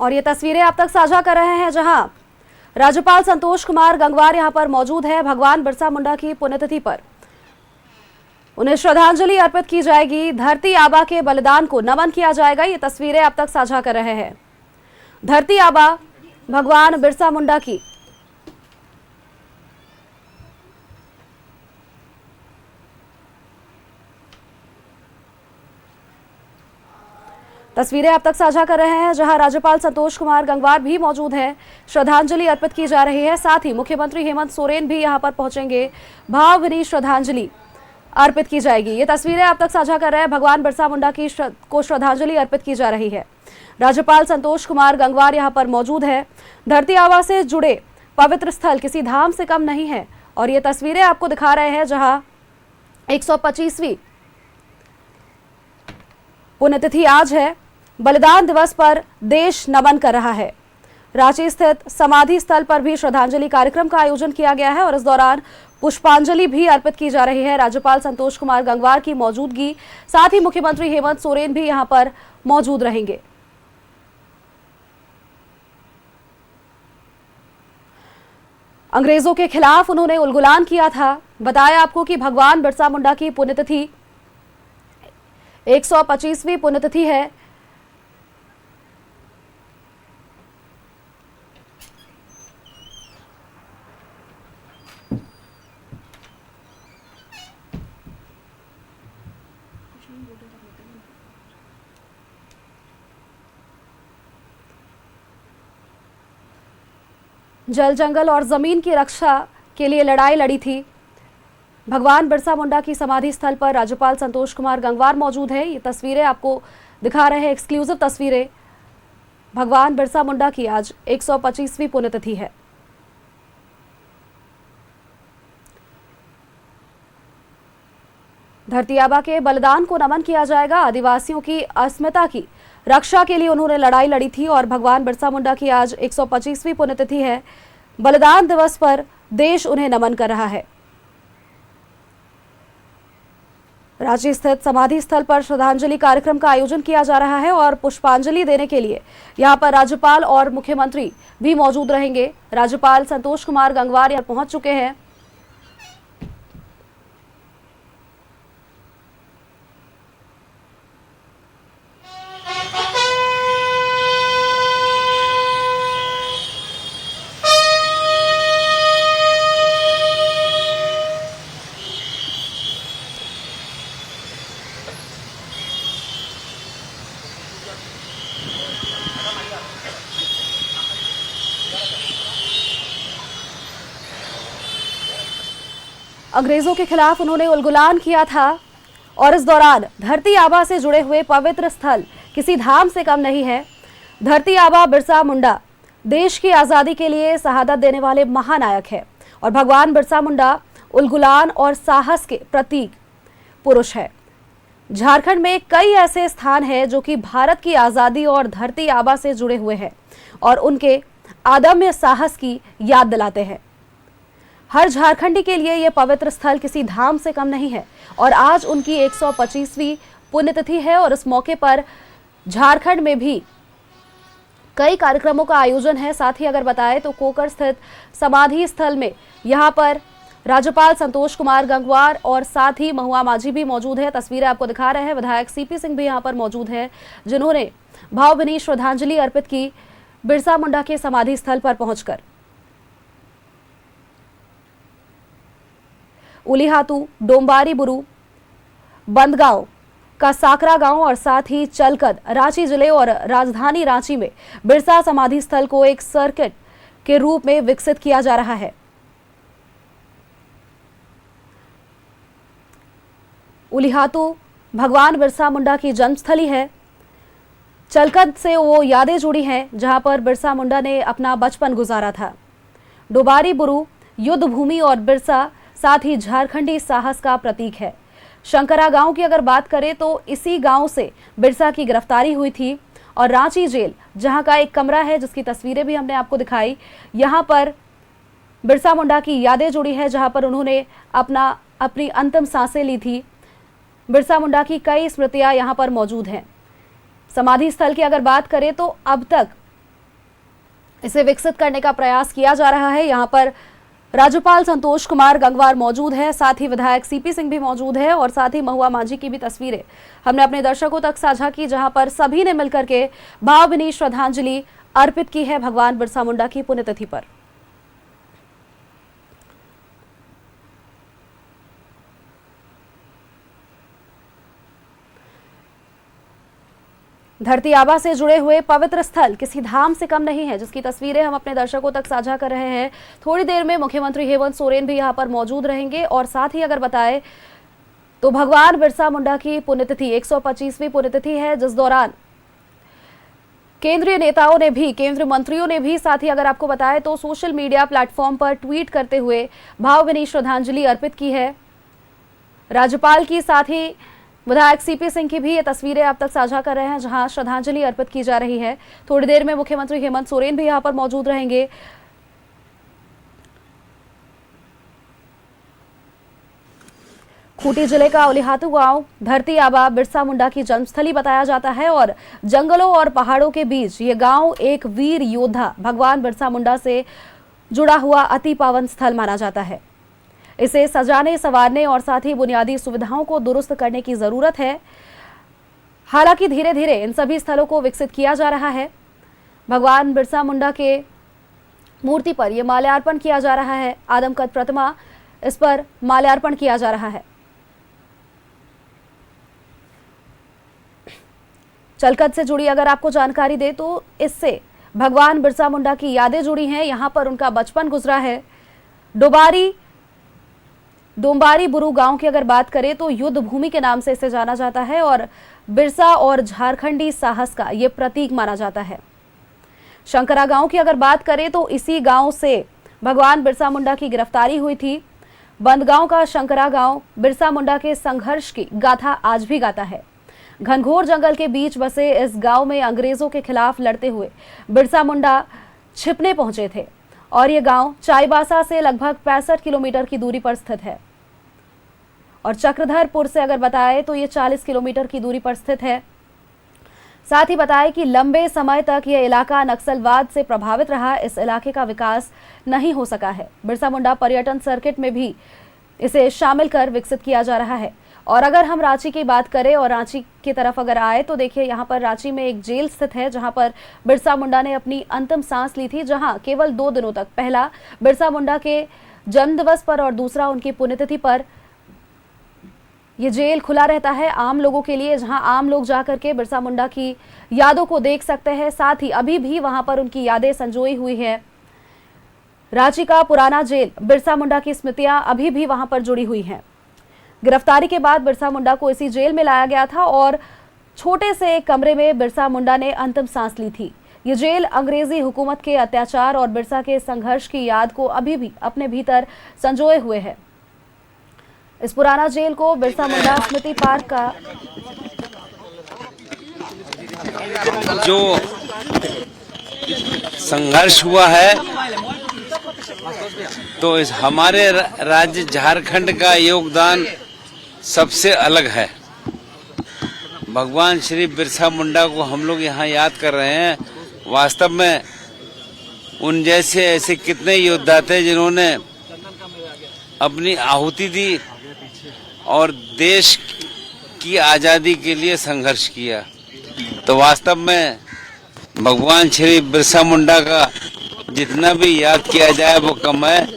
और ये तस्वीरें आप तक साझा कर रहे हैं जहां राज्यपाल संतोष कुमार गंगवार यहां पर मौजूद है। भगवान बिरसा मुंडा की पुण्यतिथि पर उन्हें श्रद्धांजलि अर्पित की जाएगी। धरती आबा के बलिदान को नमन किया जाएगा। ये तस्वीरें आप तक साझा कर रहे हैं। धरती आबा भगवान बिरसा मुंडा की तस्वीरें आप तक साझा कर रहे हैं जहां राज्यपाल संतोष कुमार गंगवार भी मौजूद हैं। श्रद्धांजलि अर्पित की जा रही है। साथ ही मुख्यमंत्री हेमंत सोरेन भी यहां पर पहुंचेंगे। भावभीनी श्रद्धांजलि अर्पित की जाएगी। ये तस्वीरें आप तक साझा कर रहे हैं। भगवान बिरसा मुंडा को श्रद्धांजलि अर्पित की जा रही है। राज्यपाल संतोष कुमार गंगवार यहां पर मौजूद है। धरती आबा से जुड़े पवित्र स्थल किसी धाम से कम नहीं है। और ये तस्वीरें आपको दिखा रहे हैं जहां 125वीं पुण्यतिथि आज है। बलिदान दिवस पर देश नमन कर रहा है। रांची स्थित समाधि स्थल पर भी श्रद्धांजलि कार्यक्रम का आयोजन किया गया है और इस दौरान पुष्पांजलि भी अर्पित की जा रही है। राज्यपाल संतोष कुमार गंगवार की मौजूदगी, साथ ही मुख्यमंत्री हेमंत सोरेन भी यहां पर मौजूद रहेंगे। अंग्रेजों के खिलाफ उन्होंने उलगुलान किया था। बताया आपको कि भगवान बिरसा मुंडा की पुण्यतिथि 125वीं पुण्यतिथि है। जल, जंगल और जमीन की रक्षा के लिए लड़ाई लड़ी थी। भगवान बिरसा मुंडा की समाधि स्थल पर राज्यपाल संतोष कुमार गंगवार मौजूद है। ये तस्वीरें आपको दिखा रहे हैं, एक्सक्लूसिव तस्वीरें। भगवान बिरसा मुंडा की आज 125वीं पुण्यतिथि है। धरती आबा के बलिदान को नमन किया जाएगा। आदिवासियों की अस्मिता की रक्षा के लिए उन्होंने लड़ाई लड़ी थी और भगवान बिरसा मुंडा की आज 125वीं पुण्यतिथि है। बलिदान दिवस पर देश उन्हें नमन कर रहा है। रांची स्थित समाधि स्थल पर श्रद्धांजलि कार्यक्रम का आयोजन किया जा रहा है और पुष्पांजलि देने के लिए यहां पर राज्यपाल और मुख्यमंत्री भी मौजूद रहेंगे। राज्यपाल संतोष कुमार गंगवार यहां पहुंच चुके हैं। अंग्रेजों के खिलाफ उन्होंने उलगुलान किया था और इस दौरान धरती आबा से जुड़े हुए पवित्र स्थल किसी धाम से कम नहीं है। धरती आबा बिरसा मुंडा देश की आज़ादी के लिए शहादत देने वाले महानायक है और भगवान बिरसा मुंडा उलगुलान और साहस के प्रतीक पुरुष है। झारखंड में कई ऐसे स्थान हैं जो कि भारत की आज़ादी और धरती आबा से जुड़े हुए हैं और उनके अदम्य साहस की याद दिलाते हैं। हर झारखंडी के लिए यह पवित्र स्थल किसी धाम से कम नहीं है और आज उनकी 125वीं पुण्यतिथि है और इस मौके पर झारखंड में भी कई कार्यक्रमों का आयोजन है। साथ ही अगर बताएं तो कोकर स्थित समाधि स्थल में यहां पर राज्यपाल संतोष कुमार गंगवार और साथ ही महुआ माझी भी मौजूद है। तस्वीरें आपको दिखा रहे हैं। विधायक सीपी सिंह भी यहां पर मौजूद है जिन्होंने भावभीनी श्रद्धांजलि अर्पित की बिरसा मुंडा के समाधि स्थल पर पहुंचकर। उलीहातू, डोंबारी बुरू, बंदगांव का साकरा गांव और साथ ही चलकद रांची जिले और राजधानी रांची में बिरसा समाधि स्थल को एक सर्किट के रूप में विकसित किया जा रहा है। उलीहातू भगवान बिरसा मुंडा की जन्मस्थली है। चलकद से वो यादें जुड़ी हैं जहां पर बिरसा मुंडा ने अपना बचपन गुजारा था। डोबारी बुरू युद्ध भूमि और बिरसा साथ ही झारखंडी साहस का प्रतीक है। शंकरा गांव की अगर बात करें तो इसी गांव से बिरसा की गिरफ्तारी हुई थी और रांची जेल जहां का एक कमरा है जिसकी तस्वीरें भी हमने आपको दिखाई, यहां पर बिरसा मुंडा की यादें जुड़ी है जहां पर उन्होंने अपनी अंतिम सांसें ली थी। बिरसा मुंडा की कई स्मृतियां यहां पर मौजूद हैं। समाधि स्थल की अगर बात करें तो अब तक इसे विकसित करने का प्रयास किया जा रहा है। यहाँ पर राज्यपाल संतोष कुमार गंगवार मौजूद है, साथ ही विधायक सीपी सिंह भी मौजूद है और साथ ही महुआ मांझी की भी तस्वीरें हमने अपने दर्शकों तक साझा की, जहां पर सभी ने मिलकर के भावभीनी श्रद्धांजलि अर्पित की है भगवान बिरसा मुंडा की पुण्यतिथि पर। धरती आबा से जुड़े हुए पवित्र स्थल किसी धाम से कम नहीं है, जिसकी तस्वीरें हम अपने दर्शकों तक साझा कर रहे हैं। थोड़ी देर में मुख्यमंत्री हेमंत सोरेन भी यहां पर मौजूद रहेंगे और साथ ही अगर बताएं तो भगवान बिरसा मुंडा की पुण्यतिथि 125वीं पुण्यतिथि है, जिस दौरान केंद्रीय नेताओं ने भी, केंद्रीय मंत्रियों ने भी, साथ ही अगर आपको बताएं तो सोशल मीडिया प्लेटफॉर्म पर ट्वीट करते हुए भावभीनी श्रद्धांजलि अर्पित की है राज्यपाल की। साथ ही विधायक सीपी सिंह की भी ये तस्वीरें आप तक साझा कर रहे हैं, जहां श्रद्धांजलि अर्पित की जा रही है। थोड़ी देर में मुख्यमंत्री हेमंत सोरेन भी यहां पर मौजूद रहेंगे। खूंटी जिले का उलिहातू गांव धरती आबा बिरसा मुंडा की जन्मस्थली बताया जाता है और जंगलों और पहाड़ों के बीच ये गांव एक वीर योद्धा भगवान बिरसा मुंडा से जुड़ा हुआ अति पावन स्थल माना जाता है। इसे सजाने, संवारने और साथ ही बुनियादी सुविधाओं को दुरुस्त करने की जरूरत है। हालांकि धीरे धीरे इन सभी स्थलों को विकसित किया जा रहा है। भगवान बिरसा मुंडा के मूर्ति पर यह माल्यार्पण किया जा रहा है, आदमकद प्रतिमा, इस पर माल्यार्पण किया जा रहा है। चलकत से जुड़ी अगर आपको जानकारी दे तो इससे भगवान बिरसा मुंडा की यादें जुड़ी हैं। यहां पर उनका बचपन गुजरा है। डोंबारी बुरु गांव की अगर बात करें तो युद्ध भूमि के नाम से इसे जाना जाता है और बिरसा और झारखंडी साहस का ये प्रतीक माना जाता है। शंकरा गांव की अगर बात करें तो इसी गांव से भगवान बिरसा मुंडा की गिरफ्तारी हुई थी। बंदगांव का शंकरा गांव बिरसा मुंडा के संघर्ष की गाथा आज भी गाता है। घनघोर जंगल के बीच बसे इस गांव में अंग्रेजों के खिलाफ लड़ते हुए बिरसा मुंडा छिपने पहुंचे थे और ये गांव चाईबासा से लगभग 65 किलोमीटर की दूरी पर स्थित है और चक्रधरपुर से अगर बताएं तो ये 40 किलोमीटर की दूरी पर स्थित है। साथ ही बताएं कि लंबे समय तक यह इलाका नक्सलवाद से प्रभावित रहा। इस इलाके का विकास नहीं हो सका है। बिरसा मुंडा पर्यटन सर्किट में भी इसे शामिल कर विकसित किया जा रहा है। और अगर हम रांची की बात करें और रांची की तरफ अगर आए तो देखिए यहाँ पर रांची में एक जेल स्थित है, जहां पर बिरसा मुंडा ने अपनी अंतिम सांस ली थी, जहां केवल 2 दिनों तक, पहला बिरसा मुंडा के जन्मदिवस पर और दूसरा उनकी पुण्यतिथि पर ये जेल खुला रहता है आम लोगों के लिए, जहां आम लोग जाकर के बिरसा मुंडा की यादों को देख सकते हैं। साथ ही अभी भी वहां पर उनकी यादें संजोई हुई है। रांची का पुराना जेल, बिरसा मुंडा की स्मृतियां अभी भी वहां पर जुड़ी हुई हैं। गिरफ्तारी के बाद बिरसा मुंडा को इसी जेल में लाया गया था और छोटे से एक कमरे में बिरसा मुंडा ने अंतिम सांस ली थी। ये जेल अंग्रेजी हुकूमत के अत्याचार और बिरसा के संघर्ष की याद को अभी भी अपने भीतर संजोए हुए है। इस पुराना जेल को बिरसा मुंडा स्मृति पार्क का जो संघर्ष हुआ है तो इस हमारे राज्य झारखंड का योगदान सबसे अलग है। भगवान श्री बिरसा मुंडा को हम लोग यहाँ याद कर रहे हैं। वास्तव में उन जैसे ऐसे कितने योद्धा थे जिन्होंने अपनी आहुति दी और देश की आज़ादी के लिए संघर्ष किया। तो वास्तव में भगवान श्री बिरसा मुंडा का जितना भी याद किया जाए वो कम है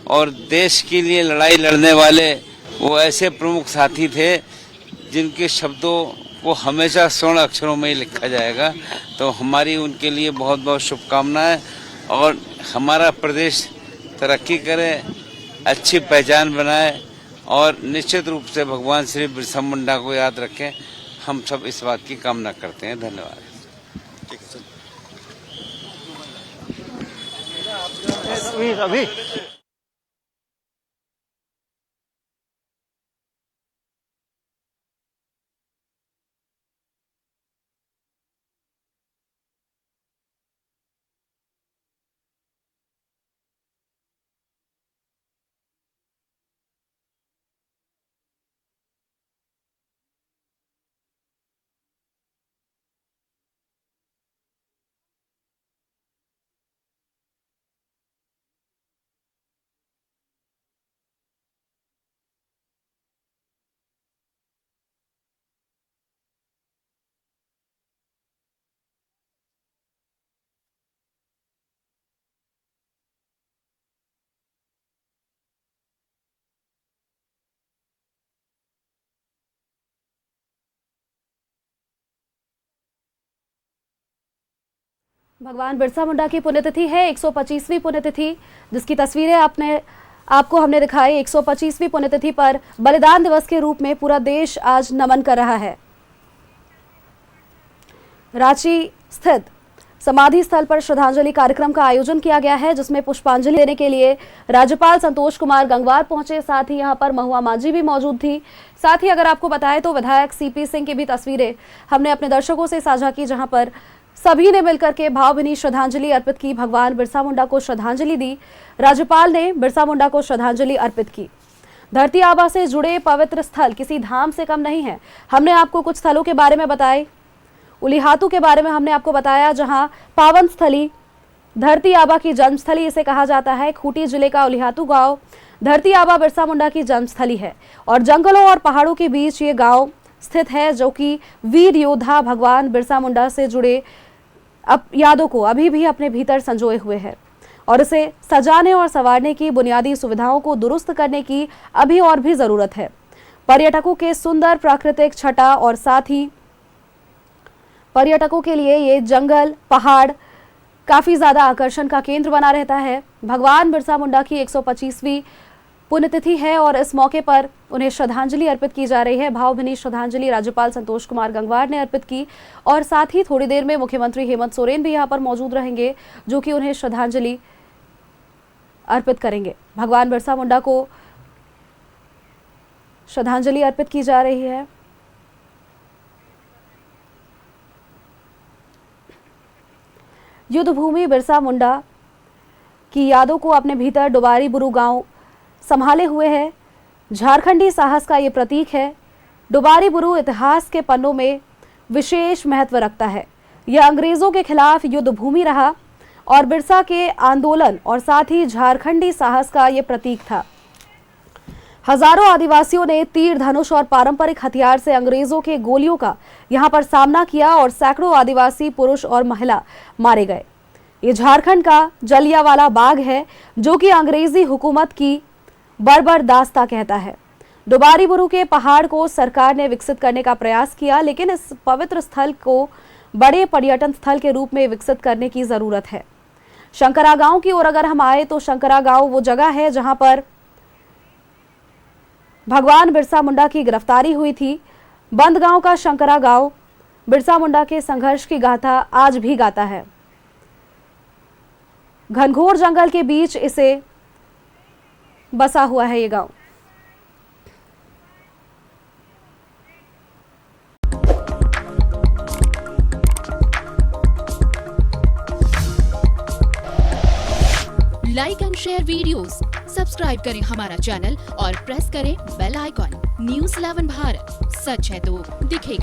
और देश के लिए लड़ाई लड़ने वाले वो ऐसे प्रमुख साथी थे जिनके शब्दों को हमेशा स्वर्ण अक्षरों में ही लिखा जाएगा। तो हमारी उनके लिए बहुत बहुत शुभकामनाएं और हमारा प्रदेश तरक्की करे, अच्छी पहचान बनाए और निश्चित रूप से भगवान श्री बिरसा मुंडा को याद रखें। हम सब इस बात की कामना करते हैं। धन्यवाद। अभी भगवान बिरसा मुंडा की पुण्यतिथि है 125वीं पुण्यतिथि, जिसकी तस्वीरें आपको हमने दिखाई। 125वीं पुण्यतिथि पर बलिदान दिवस के रूप में पूरा देश आज नमन कर रहा है। रांची स्थित समाधि स्थल पर श्रद्धांजलि कार्यक्रम का आयोजन किया गया है, जिसमें पुष्पांजलि देने के लिए राज्यपाल संतोष कुमार गंगवार पहुंचे। साथ ही यहां पर महुआ मांझी भी मौजूद थी। साथ ही अगर आपको बताएं तो विधायक सीपी सिंह की भी तस्वीरें हमने अपने दर्शकों से साझा की, जहां पर सभी ने मिलकर के भावभीनी श्रद्धांजलि अर्पित की, भगवान बिरसा मुंडा को श्रद्धांजलि दी। राज्यपाल ने बिरसा मुंडा को श्रद्धांजलि अर्पित की। धरती आबा से जुड़े पवित्र स्थल किसी धाम से कम नहीं है। हमने आपको कुछ स्थलों के बारे में बताए। उलिहातू के बारे में हमने आपको बताया, जहां पावन स्थली धरती आबा की जन्मस्थली इसे कहा जाता है। खूंटी जिले का उलिहातू गांव धरती आबा बिरसा मुंडा की जन्मस्थली है और जंगलों और पहाड़ों के बीच ये गांव स्थित है, जो कि वीर योद्धा भगवान बिरसा मुंडा से जुड़े यादों को अभी भी अपने भीतर संजोए हुए है और इसे सजाने और संवारने की बुनियादी सुविधाओं को दुरुस्त करने की अभी और भी जरूरत है। पर्यटकों के सुंदर प्राकृतिक छटा और साथ ही पर्यटकों के लिए ये जंगल पहाड़ काफी ज्यादा आकर्षण का केंद्र बना रहता है। भगवान बिरसा मुंडा की 125वीं पुण्यतिथि है और इस मौके पर उन्हें श्रद्धांजलि अर्पित की जा रही है। भावभीनी श्रद्धांजलि राज्यपाल संतोष कुमार गंगवार ने अर्पित की और साथ ही थोड़ी देर में मुख्यमंत्री हेमंत सोरेन भी यहां पर मौजूद रहेंगे, जो कि उन्हें श्रद्धांजलि अर्पित करेंगे। भगवान बिरसा मुंडा को श्रद्धांजलि अर्पित की जा रही है। युद्ध भूमि बिरसा मुंडा की यादों को अपने भीतर डुबारी बुरु गांव संभाले हुए है। झारखंडी साहस का ये प्रतीक है। डुबारी बुरु इतिहास के पन्नों में विशेष महत्व रखता है। यह अंग्रेजों के खिलाफ युद्ध भूमि रहा और बिरसा के आंदोलन और साथ ही झारखंडी साहस का ये प्रतीक था। हजारों आदिवासियों ने तीर धनुष और पारंपरिक हथियार से अंग्रेजों के गोलियों का यहां पर सामना किया और सैकड़ों आदिवासी पुरुष और महिला मारे गए। ये झारखंड का जलियांवाला बाग है, जो कि अंग्रेजी हुकूमत की बर्बर दास्ता कहता है। डुबारी बुरु के पहाड़ को सरकार ने विकसित करने का प्रयास किया, लेकिन इस पवित्र स्थल को बड़े पर्यटन स्थल के रूप में विकसित करने की जरूरत है। शंकरा गांव की ओर अगर हम आए तो शंकरा गांव वो जगह है जहां पर भगवान बिरसा मुंडा की गिरफ्तारी हुई थी। बंद गांव का शंकरा गांव बिरसा मुंडा के संघर्ष की गाथा आज भी गाता है। घनघोर जंगल के बीच इसे बसा हुआ है ये गांव। Like and share videos, subscribe करें हमारा चैनल और प्रेस करें बेल आइकॉन। न्यूज़ 11 भारत, सच है तो दिखेगा।